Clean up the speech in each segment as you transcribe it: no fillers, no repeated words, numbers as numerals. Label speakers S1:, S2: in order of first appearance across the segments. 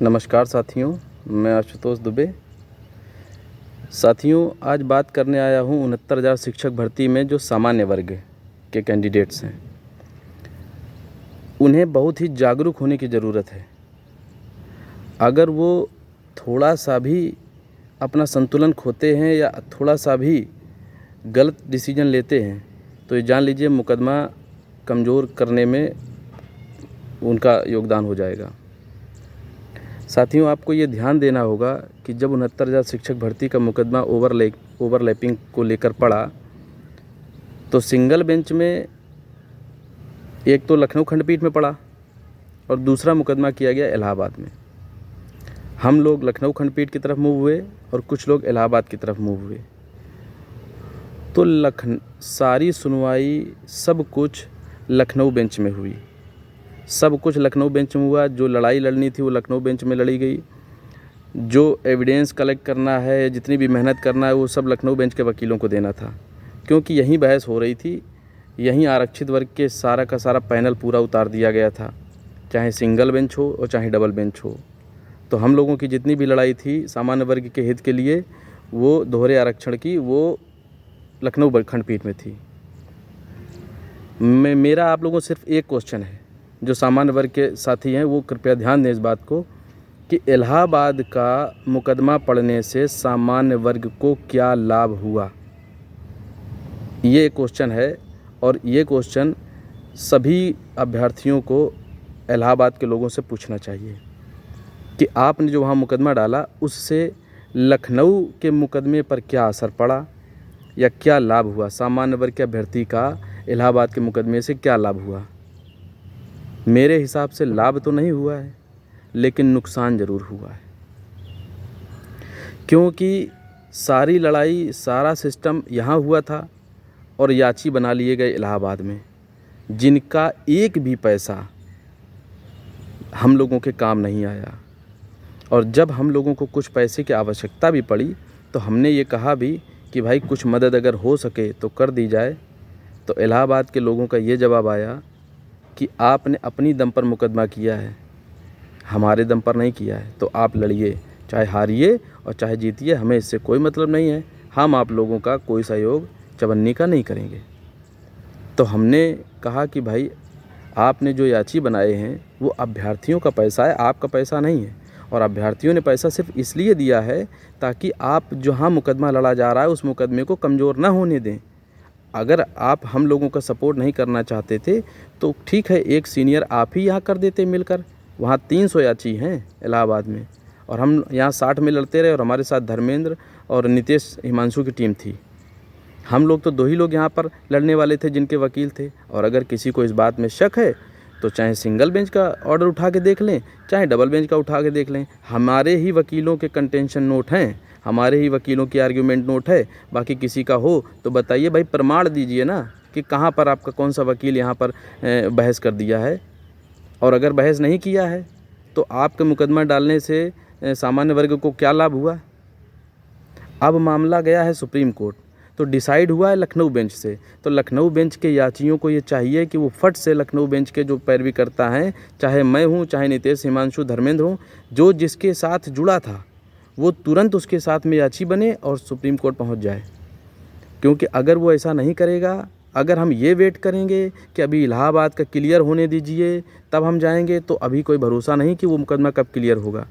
S1: नमस्कार साथियों, मैं आशुतोष दुबे। साथियों, आज बात करने आया हूँ 69,000 शिक्षक भर्ती में जो सामान्य वर्ग के कैंडिडेट्स हैं, उन्हें बहुत ही जागरूक होने की ज़रूरत है। अगर वो थोड़ा सा भी अपना संतुलन खोते हैं या थोड़ा सा भी गलत डिसीजन लेते हैं तो ये जान लीजिए मुकदमा कमज़ोर करने में उनका योगदान हो जाएगा। साथियों, आपको ये ध्यान देना होगा कि जब 69,000 शिक्षक भर्ती का मुकदमा ओवरलैपिंग को लेकर पड़ा तो सिंगल बेंच में एक तो लखनऊ खंडपीठ में पड़ा और दूसरा मुकदमा किया गया इलाहाबाद में। हम लोग लखनऊ खंडपीठ की तरफ मूव हुए और कुछ लोग इलाहाबाद की तरफ मूव हुए। तो सारी सुनवाई सब कुछ लखनऊ बेंच में हुई, सब कुछ लखनऊ बेंच में हुआ। जो लड़ाई लड़नी थी वो लखनऊ बेंच में लड़ी गई। जो एविडेंस कलेक्ट करना है, जितनी भी मेहनत करना है, वो सब लखनऊ बेंच के वकीलों को देना था, क्योंकि यहीं बहस हो रही थी। यहीं आरक्षित वर्ग के सारा का सारा पैनल पूरा उतार दिया गया था, चाहे सिंगल बेंच हो और चाहे डबल बेंच हो। तो हम लोगों की जितनी भी लड़ाई थी सामान्य वर्ग के हित के लिए, वो दोहरे आरक्षण की, वो लखनऊ खंडपीठ में थी। मेरा आप लोगों से सिर्फ एक क्वेश्चन है, जो सामान्य वर्ग के साथी हैं वो कृपया ध्यान दें इस बात को कि इलाहाबाद का मुकदमा पड़ने से सामान्य वर्ग को क्या लाभ हुआ। ये क्वेश्चन है और ये क्वेश्चन सभी अभ्यर्थियों को इलाहाबाद के लोगों से पूछना चाहिए कि आपने जो वहाँ मुकदमा डाला उससे लखनऊ के मुकदमे पर क्या असर पड़ा या क्या लाभ हुआ। सामान्य वर्ग के अभ्यर्थी का इलाहाबाद के मुकदमे से क्या लाभ हुआ। मेरे हिसाब से लाभ तो नहीं हुआ है, लेकिन नुकसान ज़रूर हुआ है, क्योंकि सारी लड़ाई, सारा सिस्टम यहाँ हुआ था और याची बना लिए गए इलाहाबाद में, जिनका एक भी पैसा हम लोगों के काम नहीं आया। और जब हम लोगों को कुछ पैसे की आवश्यकता भी पड़ी तो हमने ये कहा भी कि भाई कुछ मदद अगर हो सके तो कर दी जाए। तो इलाहाबाद के लोगों का ये जवाब आया कि आपने अपनी दम पर मुकदमा किया है, हमारे दम पर नहीं किया है, तो आप लड़िए, चाहे हारिए और चाहे जीतिए, हमें इससे कोई मतलब नहीं है। हम आप लोगों का कोई सहयोग चवन्नी का नहीं करेंगे। तो हमने कहा कि भाई आपने जो याची बनाए हैं वो अभ्यर्थियों का पैसा है, आपका पैसा नहीं है। और अभ्यर्थियों ने पैसा सिर्फ इसलिए दिया है ताकि आप जहाँ मुकदमा लड़ा जा रहा है उस मुकदमे को कमज़ोर ना होने दें। अगर आप हम लोगों का सपोर्ट नहीं करना चाहते थे तो ठीक है, एक सीनियर आप ही यहाँ कर देते मिलकर। वहाँ 300 याची हैं इलाहाबाद में और हम यहाँ 60 में लड़ते रहे और हमारे साथ धर्मेंद्र और नितेश हिमांशु की टीम थी। हम लोग तो 2 ही लोग यहाँ पर लड़ने वाले थे जिनके वकील थे। और अगर किसी को इस बात में शक है तो चाहे सिंगल बेंच का ऑर्डर उठा के देख लें, चाहे डबल बेंच का उठा के देख लें। हमारे ही वकीलों के कंटेंशन नोट हैं, हमारे ही वकीलों की आर्ग्यूमेंट नोट है। बाकी किसी का हो तो बताइए भाई, प्रमाण दीजिए ना कि कहाँ पर आपका कौन सा वकील यहाँ पर बहस कर दिया है। और अगर बहस नहीं किया है तो आपके मुकदमा डालने से सामान्य वर्ग को क्या लाभ हुआ। अब मामला गया है सुप्रीम कोर्ट, तो डिसाइड हुआ है लखनऊ बेंच से। तो लखनऊ बेंच के याचियों को ये चाहिए कि वो फट से लखनऊ बेंच के जो पैरवी करता है, चाहे मैं हूँ, चाहे नितेश, हिमांशु, धर्मेंद्र हूँ, जो जिसके साथ जुड़ा था वो तुरंत उसके साथ में याची बने और सुप्रीम कोर्ट पहुंच जाए। क्योंकि अगर वो ऐसा नहीं करेगा, अगर हम ये वेट करेंगे कि अभी इलाहाबाद का क्लियर होने दीजिए तब हम जाएंगे, तो अभी कोई भरोसा नहीं कि वो मुकदमा कब क्लियर होगा।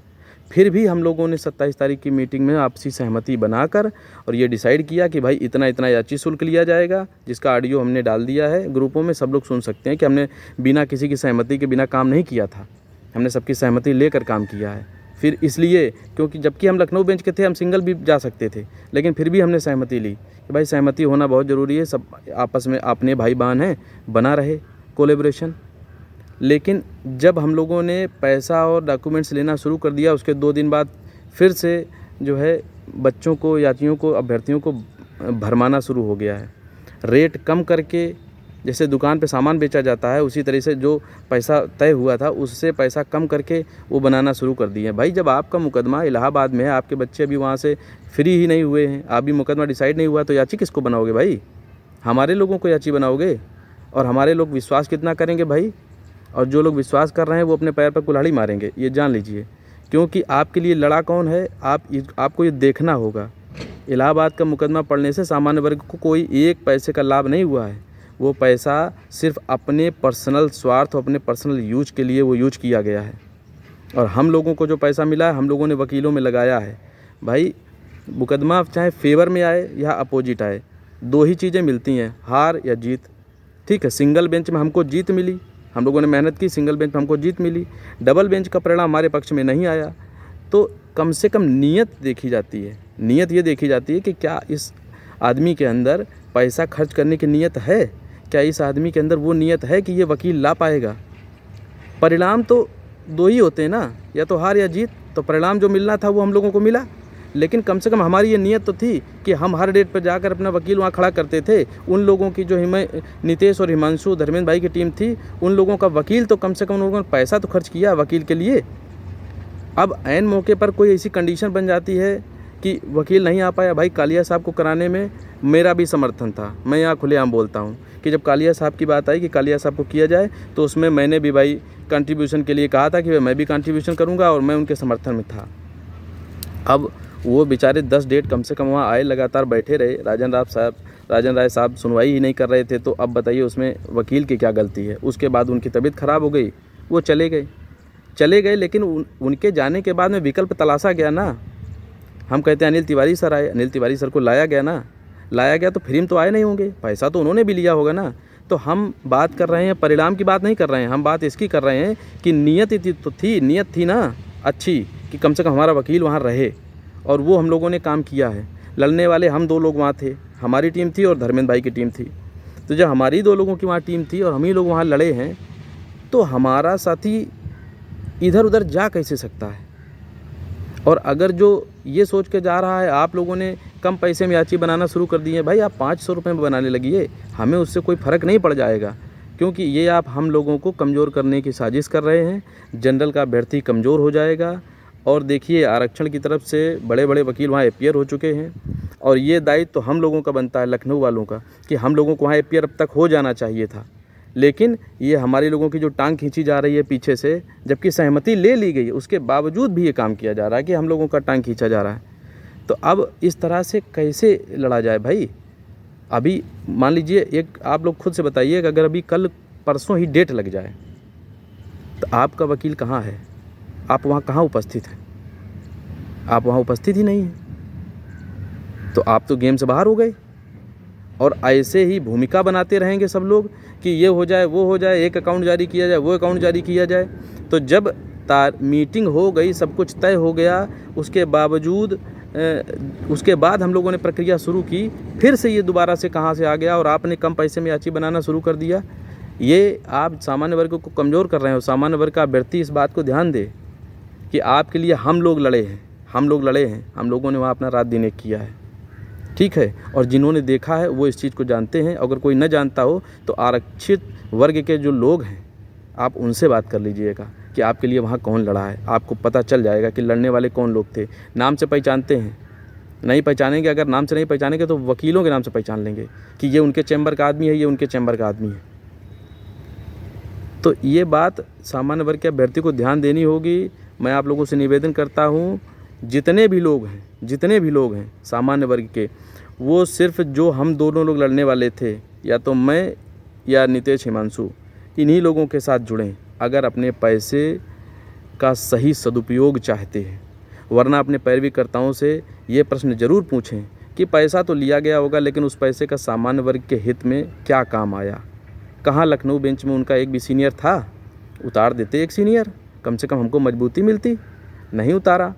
S1: फिर भी हम लोगों ने 27 तारीख की मीटिंग में आपसी सहमति बनाकर और ये डिसाइड किया कि भाई इतना इतना याची शुल्क लिया जाएगा, जिसका ऑडियो हमने डाल दिया है ग्रुपों में, सब लोग सुन सकते हैं कि हमने बिना किसी की सहमति के बिना काम नहीं किया था, हमने सबकी सहमति लेकर काम किया है। फिर इसलिए क्योंकि जबकि हम लखनऊ बेंच के थे, हम सिंगल भी जा सकते थे, लेकिन फिर भी हमने सहमति ली कि भाई सहमति होना बहुत ज़रूरी है, सब आपस में अपने भाई बहन हैं, बना रहे कोलेब्रेशन। लेकिन जब हम लोगों ने पैसा और डॉक्यूमेंट्स लेना शुरू कर दिया, उसके 2 दिन बाद फिर से जो है बच्चों को, यात्रियों को, अभ्यर्थियों को भरमाना शुरू हो गया है। रेट कम करके, जैसे दुकान पे सामान बेचा जाता है उसी तरह से जो पैसा तय हुआ था उससे पैसा कम करके वो बनाना शुरू कर दिए। भाई जब आपका मुकदमा इलाहाबाद में है, आपके बच्चे अभी वहाँ से फ्री ही नहीं हुए हैं, अभी मुकदमा डिसाइड नहीं हुआ, तो याची किसको बनाओगे भाई? हमारे लोगों को याची बनाओगे। और हमारे लोग विश्वास कितना करेंगे भाई? और जो लोग विश्वास कर रहे हैं वो अपने पैर पर कुल्हाड़ी मारेंगे, ये जान लीजिए। क्योंकि आपके लिए लड़ा कौन है, आपको ये देखना होगा। इलाहाबाद का मुकदमा पड़ने से सामान्य वर्ग को कोई एक पैसे का लाभ नहीं हुआ है। वो पैसा सिर्फ अपने पर्सनल स्वार्थ और अपने पर्सनल यूज के लिए वो यूज किया गया है। और हम लोगों को जो पैसा मिला है, हम लोगों ने वकीलों में लगाया है। भाई मुकदमा चाहे फेवर में आए या अपोजिट आए, दो ही चीज़ें मिलती हैं, हार या जीत। ठीक है, सिंगल बेंच में हमको जीत मिली, हम लोगों ने मेहनत की, सिंगल बेंच में हमको जीत मिली। डबल बेंच का परिणाम हमारे पक्ष में नहीं आया। तो कम से कम नीयत देखी जाती है। नीयत ये देखी जाती है कि क्या इस आदमी के अंदर पैसा खर्च करने की नीयत है, क्या इस आदमी के अंदर वो नीयत है कि ये वकील ला पाएगा। परिणाम तो दो ही होते हैं ना, या तो हार या जीत। तो परिणाम जो मिलना था वो हम लोगों को मिला, लेकिन कम से कम हमारी ये नीयत तो थी कि हम हर डेट पर जाकर अपना वकील वहाँ खड़ा करते थे। उन लोगों की जो नितेश और हिमांशु धर्मेंद्र भाई की टीम थी, उन लोगों का वकील तो कम से कम उन लोगों ने पैसा तो खर्च किया वकील के लिए। अब ऐन मौके पर कोई ऐसी कंडीशन बन जाती है कि वकील नहीं आ पाया। भाई कालिया साहब को कराने में मेरा भी समर्थन था। मैं यहाँ खुलेआम बोलता हूँ कि जब कालिया साहब की बात आई कि कालिया साहब को किया जाए, तो उसमें मैंने भी भाई कंट्रीब्यूशन के लिए कहा था कि मैं भी कंट्रीब्यूशन करूँगा, और मैं उनके समर्थन में था। अब वो बेचारे 10 डेट कम से कम वहाँ आए, लगातार बैठे रहे। राजन राय साहब सुनवाई ही नहीं कर रहे थे। तो अब बताइए उसमें वकील की क्या गलती है। उसके बाद उनकी तबीयत ख़राब हो गई, वो चले गए। लेकिन उनके जाने के बाद में विकल्प तलाशा गया ना। हम कहते हैं अनिल तिवारी सर आए, अनिल तिवारी सर को लाया गया तो फ्री में तो आए नहीं होंगे, पैसा तो उन्होंने भी लिया होगा ना। तो हम बात कर रहे हैं, परिणाम की बात नहीं कर रहे हैं, हम बात इसकी कर रहे हैं कि नीयत थी ना अच्छी, कि कम से कम हमारा वकील वहाँ रहे, और वो हम लोगों ने काम किया है। लड़ने वाले हम 2 लोग वहाँ थे, हमारी टीम थी और धर्मेंद्र भाई की टीम थी। तो जब हमारी 2 लोगों की वहाँ टीम थी और हम ही लोग वहाँ लड़े हैं, तो हमारा साथी इधर उधर जा कैसे सकता है। और अगर जो ये सोच के जा रहा है आप लोगों ने कम पैसे में याची बनाना शुरू कर दी है, भाई आप 500 रुपये में बनाने लगिए, हमें उससे कोई फ़र्क नहीं पड़ जाएगा। क्योंकि ये आप हम लोगों को कमज़ोर करने की साजिश कर रहे हैं। जनरल का अभ्यर्थी कमज़ोर हो जाएगा। और देखिए आरक्षण की तरफ से बड़े बड़े वकील वहाँ एपीयर हो चुके हैं, और ये दायित्व तो हम लोगों का बनता है, लखनऊ वालों का, कि हम लोगों को वहाँ एपीयर अब तक हो जाना चाहिए था। लेकिन ये हमारे लोगों की जो टांग खींची जा रही है पीछे से, जबकि सहमति ले ली गई है, उसके बावजूद भी ये काम किया जा रहा है कि हम लोगों का टांग खींचा जा रहा है। तो अब इस तरह से कैसे लड़ा जाए भाई। अभी मान लीजिए, एक आप लोग खुद से बताइए कि अगर अभी कल परसों ही डेट लग जाए, तो आपका वकील कहाँ है, आप वहाँ कहाँ उपस्थित हैं। आप वहाँ उपस्थित ही नहीं हैं, तो आप तो गेम से बाहर हो गए। और ऐसे ही भूमिका बनाते रहेंगे सब लोग कि ये हो जाए वो हो जाए, एक अकाउंट जारी किया जाए, वो अकाउंट जारी किया जाए। तो जब मीटिंग हो गई, सब कुछ तय हो गया, उसके बाद हम लोगों ने प्रक्रिया शुरू की, फिर से ये दोबारा से कहाँ से आ गया और आपने कम पैसे में याची बनाना शुरू कर दिया। ये आप सामान्य वर्ग को कमज़ोर कर रहे हो। सामान्य वर्ग का अभ्यर्थी इस बात को ध्यान दे कि आपके लिए हम लोग लड़े हैं, हम लोगों ने वहाँ अपना रात दिन एक किया है। ठीक है, और जिन्होंने देखा है वो इस चीज़ को जानते हैं। अगर कोई न जानता हो तो आरक्षित वर्ग के जो लोग हैं, आप उनसे बात कर लीजिएगा कि आपके लिए वहाँ कौन लड़ा है। आपको पता चल जाएगा कि लड़ने वाले कौन लोग थे। नाम से पहचानते हैं, नहीं पहचानेंगे, अगर नाम से नहीं पहचानेंगे तो वकीलों के नाम से पहचान लेंगे कि ये उनके चैम्बर का आदमी है, ये उनके चैम्बर का आदमी है। तो ये बात सामान्य वर्ग के अभ्यर्थी को ध्यान देनी होगी। मैं आप लोगों से निवेदन करता हूँ, जितने भी लोग हैं सामान्य वर्ग के, वो सिर्फ जो हम दोनों लोग लड़ने वाले थे, या तो मैं या नितेश हिमांशु, इन्हीं लोगों के साथ जुड़ें अगर अपने पैसे का सही सदुपयोग चाहते हैं। वरना अपने पैरवीकर्ताओं से ये प्रश्न ज़रूर पूछें कि पैसा तो लिया गया होगा, लेकिन उस पैसे का सामान्य वर्ग के हित में क्या काम आया। कहाँ लखनऊ बेंच में उनका एक भी सीनियर था, उतार देते एक सीनियर, कम से कम हमको मजबूती मिलती, नहीं उतारा।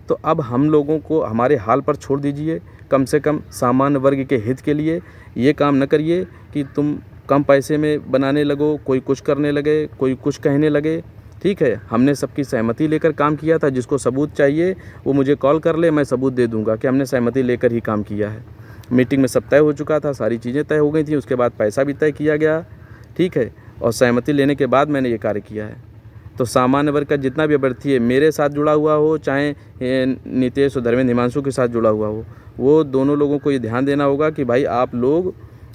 S1: तो अब हम लोगों को हमारे हाल पर छोड़ दीजिए। कम से कम सामान्य वर्ग के हित के लिए ये काम न करिए कि तुम कम पैसे में बनाने लगो, कोई कुछ करने लगे, कोई कुछ कहने लगे। ठीक है, हमने सबकी सहमति लेकर काम किया था। जिसको सबूत चाहिए वो मुझे कॉल कर ले, मैं सबूत दे दूंगा कि हमने सहमति लेकर ही काम किया है। मीटिंग में सब तय हो चुका था, सारी चीज़ें तय हो गई थी, उसके बाद पैसा भी तय किया गया। ठीक है, और सहमति लेने के बाद मैंने ये कार्य किया है। तो सामान्य वर्ग का जितना भी अभ्यर्थी है, मेरे साथ जुड़ा हुआ हो, चाहे नितेश और धर्मेंद्र हिमांशु के साथ जुड़ा हुआ हो, वो दोनों लोगों को ये ध्यान देना होगा कि भाई आप लोग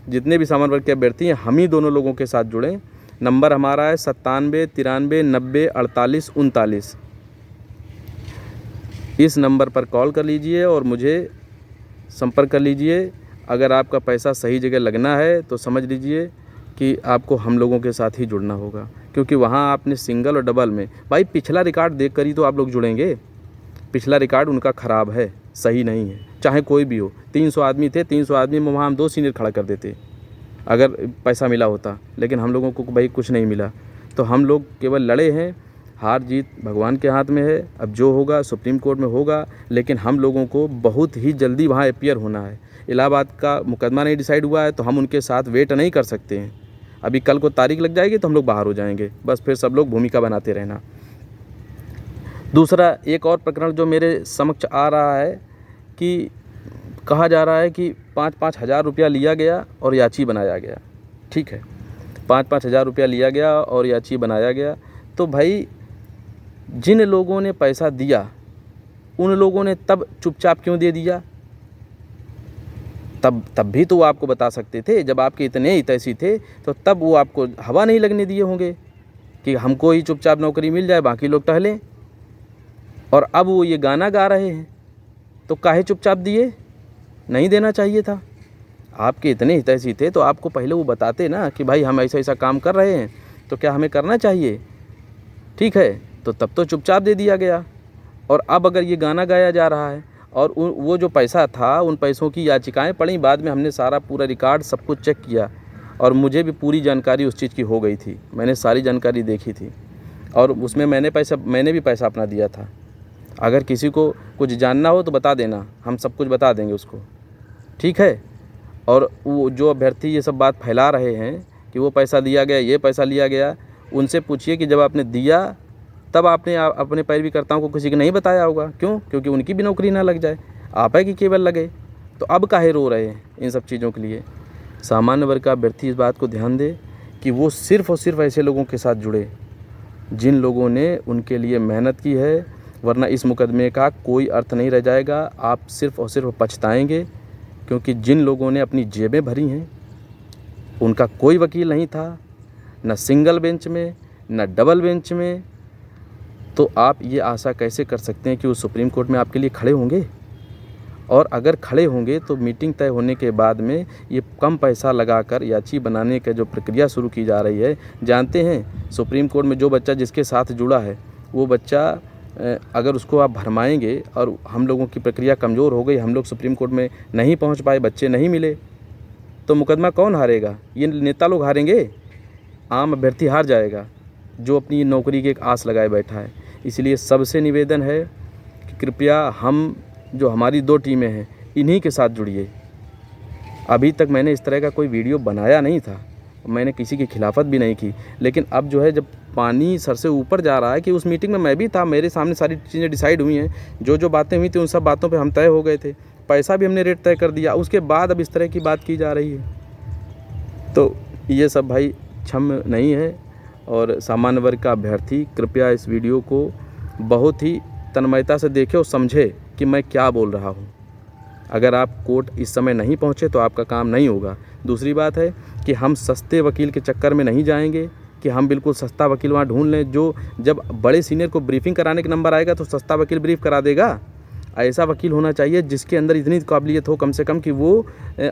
S1: जितने भी सामान्य वर्ग के अभ्यर्थी हैं, हम ही दोनों लोगों के साथ जुड़ें। नंबर हमारा है 97 93 90 48 39। इस नंबर पर कॉल कर लीजिए और मुझे संपर्क कर लीजिए। अगर आपका पैसा सही जगह लगना है तो समझ लीजिए कि आपको हम लोगों के साथ ही जुड़ना होगा, क्योंकि वहाँ आपने सिंगल और डबल में, भाई पिछला रिकॉर्ड देख कर ही तो आप लोग जुड़ेंगे। पिछला रिकॉर्ड उनका ख़राब है, सही नहीं है, चाहे कोई भी हो। 300 आदमी थे, 300 आदमी में वहाँ हम 2 सीनियर खड़ा कर देते अगर पैसा मिला होता, लेकिन हम लोगों को भाई कुछ नहीं मिला। तो हम लोग केवल लड़े हैं, हार जीत भगवान के हाथ में है। अब जो होगा सुप्रीम कोर्ट में होगा, लेकिन हम लोगों को बहुत ही जल्दी वहाँ अपीयर होना है। इलाहाबाद का मुकदमा नहीं डिसाइड हुआ है तो हम उनके साथ वेट नहीं कर सकते हैं। अभी कल को तारीख लग जाएगी तो हम लोग बाहर हो जाएंगे, बस फिर सब लोग भूमिका बनाते रहना। दूसरा एक और प्रकरण जो मेरे समक्ष आ रहा है कि कहा जा रहा है कि 5-5 हज़ार रुपया लिया गया और याची बनाया गया। ठीक है, 5-5 हज़ार रुपया लिया गया और याची बनाया गया। तो भाई जिन लोगों ने पैसा दिया उन लोगों ने तब चुपचाप क्यों दे दिया? तब भी तो वो आपको बता सकते थे। जब आपके इतने ही तैसी थे तो तब वो आपको हवा नहीं लगने दिए होंगे कि हमको ही चुपचाप नौकरी मिल जाए, बाकी लोग टहलें। और अब वो ये गाना गा रहे हैं तो काहे चुपचाप दिए? नहीं देना चाहिए था। आपके इतने हितैषी थे तो आपको पहले वो बताते ना कि भाई हम ऐसा ऐसा काम कर रहे हैं तो क्या हमें करना चाहिए। ठीक है, तो तब तो चुपचाप दे दिया गया। और अब अगर ये गाना गाया जा रहा है और वो जो पैसा था उन पैसों की याचिकाएं पड़ी, बाद में हमने सारा पूरा रिकॉर्ड सब कुछ चेक किया और मुझे भी पूरी जानकारी उस चीज़ की हो गई थी। मैंने सारी जानकारी देखी थी और उसमें मैंने भी पैसा अपना दिया था। अगर किसी को कुछ जानना हो तो बता देना, हम सब कुछ बता देंगे उसको। ठीक है। और वो जो अभ्यर्थी ये सब बात फैला रहे हैं कि वो पैसा दिया गया, ये पैसा लिया गया, उनसे पूछिए कि जब आपने दिया तब आपने अपने पैरवीकर्ताओं को किसी को नहीं बताया होगा। क्यों? क्योंकि उनकी भी नौकरी ना लग जाए, आप है कि केवल लगे। तो अब काहे रो रहे हैं इन सब चीज़ों के लिए? सामान्य वर्ग का अभ्यर्थी इस बात को ध्यान दे कि वो सिर्फ़ और सिर्फ ऐसे लोगों के साथ जुड़े जिन लोगों ने उनके लिए मेहनत की है, वरना इस मुकदमे का कोई अर्थ नहीं रह जाएगा। आप सिर्फ़ और सिर्फ पछताएंगे, क्योंकि जिन लोगों ने अपनी जेबें भरी हैं उनका कोई वकील नहीं था, न सिंगल बेंच में न डबल बेंच में। तो आप ये आशा कैसे कर सकते हैं कि वो सुप्रीम कोर्ट में आपके लिए खड़े होंगे? और अगर खड़े होंगे तो मीटिंग तय होने के बाद में ये कम पैसा लगाकर याची बनाने का जो प्रक्रिया शुरू की जा रही है, जानते हैं सुप्रीम कोर्ट में जो बच्चा जिसके साथ जुड़ा है वो बच्चा अगर उसको आप भरमाएंगे और हम लोगों की प्रक्रिया कमज़ोर हो गई, हम लोग सुप्रीम कोर्ट में नहीं पहुंच पाए, बच्चे नहीं मिले, तो मुकदमा कौन हारेगा? ये नेता लोग हारेंगे? आम अभ्यर्थी हार जाएगा जो अपनी नौकरी की एक आस लगाए बैठा है। इसलिए सबसे निवेदन है कि कृपया हम जो हमारी 2 टीमें हैं इन्हीं के साथ जुड़िए। अभी तक मैंने इस तरह का कोई वीडियो बनाया नहीं था, मैंने किसी की खिलाफत भी नहीं की, लेकिन अब जो है जब पानी सर से ऊपर जा रहा है कि उस मीटिंग में मैं भी था, मेरे सामने सारी चीज़ें डिसाइड हुई हैं, जो बातें हुई थी उन सब बातों पे हम तय हो गए थे, पैसा भी हमने रेट तय कर दिया, उसके बाद अब इस तरह की बात की जा रही है। तो ये सब भाई क्षम्य नहीं है। और सामान्य वर्ग का अभ्यर्थी कृपया इस वीडियो को बहुत ही तन्मयता से देखे और समझे कि मैं क्या बोल रहा हूँ। अगर आप कोर्ट इस समय नहीं पहुँचे तो आपका काम नहीं होगा। दूसरी बात है कि हम सस्ते वकील के चक्कर में नहीं जाएंगे कि हम बिल्कुल सस्ता वकील वहाँ ढूंढ लें, जो जब बड़े सीनियर को ब्रीफिंग कराने का नंबर आएगा तो सस्ता वकील ब्रीफ करा देगा। ऐसा वकील होना चाहिए जिसके अंदर इतनी काबिलियत हो कम से कम कि वो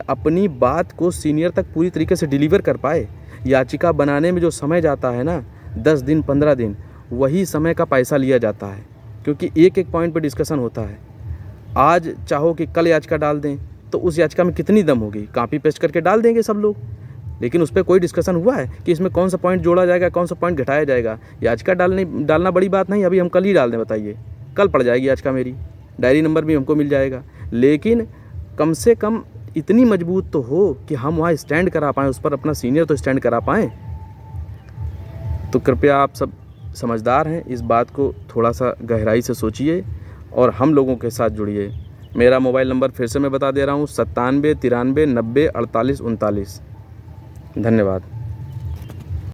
S1: अपनी बात को सीनियर तक पूरी तरीके से डिलीवर कर पाए। याचिका बनाने में जो समय जाता है ना, 10 दिन 15 दिन, वही समय का पैसा लिया जाता है, क्योंकि एक एक पॉइंट पर डिस्कशन होता है। आज चाहो कि कल याचिका डाल दें तो उस याचिका में कितनी दम होगी, कॉपी पेस्ट करके डाल देंगे सब लोग, लेकिन उस पर कोई डिस्कशन हुआ है कि इसमें कौन सा पॉइंट जोड़ा जाएगा, कौन सा पॉइंट घटाया जाएगा। याचिका डालना बड़ी बात नहीं, अभी हम कल ही डाल दें, बताइए, कल पड़ जाएगी याचिका, मेरी डायरी नंबर भी हमको मिल जाएगा। लेकिन कम से कम इतनी मजबूत तो हो कि हम वहाँ स्टैंड करा पाएँ, उस पर अपना सीनियर तो स्टैंड करा पाएँ। तो कृपया आप सब समझदार हैं, इस बात को थोड़ा सा गहराई से सोचिए और हम लोगों के साथ जुड़िए। मेरा मोबाइल नंबर फिर से मैं बता दे रहा हूँ, 97 93 90 48 39। धन्यवाद।